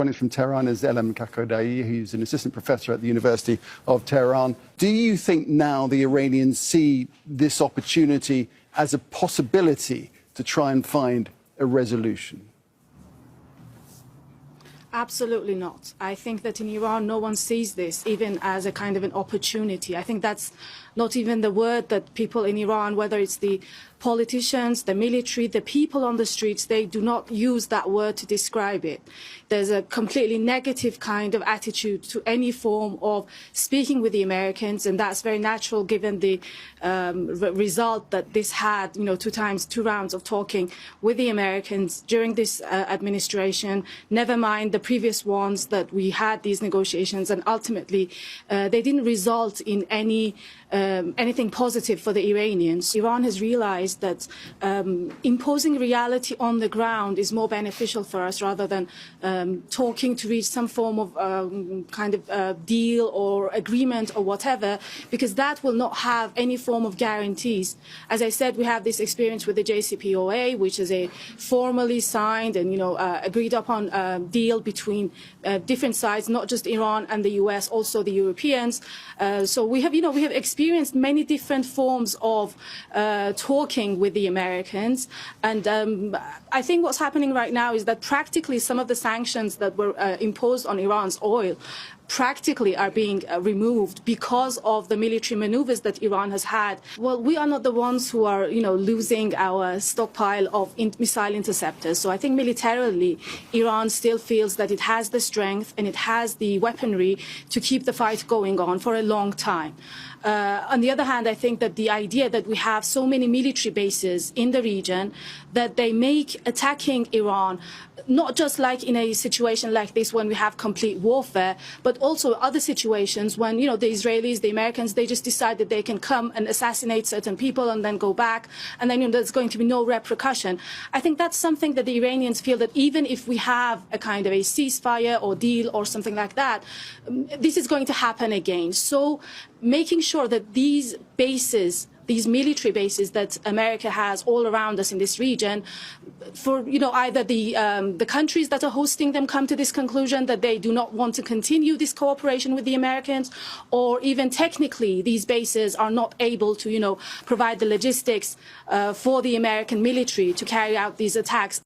Joining us from Tehran is Elham Kadkgodaie, who's an assistant professor at the University of Tehran. Do you think now the Iranians see this opportunity as a possibility to try and find a resolution? Absolutely not. I think that in Iran, no one sees this even as a kind of an opportunity. I think that's not even the word that people in Iran, whether it's the politicians, the military, the people on the streets, they do not use that word to describe it. There's a completely negative kind of attitude to any form of speaking with the Americans, and that's very natural given the result that this had, two rounds of talking with the Americans during this administration, never mind the previous ones that we had these negotiations, and ultimately they didn't result in anything positive for the Iranians. Iran has realized that imposing reality on the ground is more beneficial for us rather than talking to reach some form of deal or agreement or whatever, because that will not have any form of guarantees. As I said, we have this experience with the JCPOA, which is a formally signed and agreed upon deal between different sides, not just Iran and the US, also the Europeans. So we have experienced many different forms of talking with the Americans, and I think what's happening right now is that practically some of the sanctions that were imposed on Iran's oil practically are being removed because of the military maneuvers that Iran has had. Well, we are not the ones who are, losing our stockpile of missile interceptors. So I think militarily, Iran still feels that it has the strength and it has the weaponry to keep the fight going on for a long time. On the other hand, I think that the idea that we have so many military bases in the region that they make attacking Iran, not just like in a situation like this when we have complete warfare, but also other situations when, the Israelis, the Americans, they just decide that they can come and assassinate certain people and then go back, and then there's going to be no repercussion. I think that's something that the Iranians feel that even if we have a kind of a ceasefire or deal or something like that, this is going to happen again. So making sure that these bases, these military bases that America has all around us in this region, for either the countries that are hosting them come to this conclusion that they do not want to continue this cooperation with the Americans, or even technically these bases are not able to provide the logistics for the American military to carry out these attacks.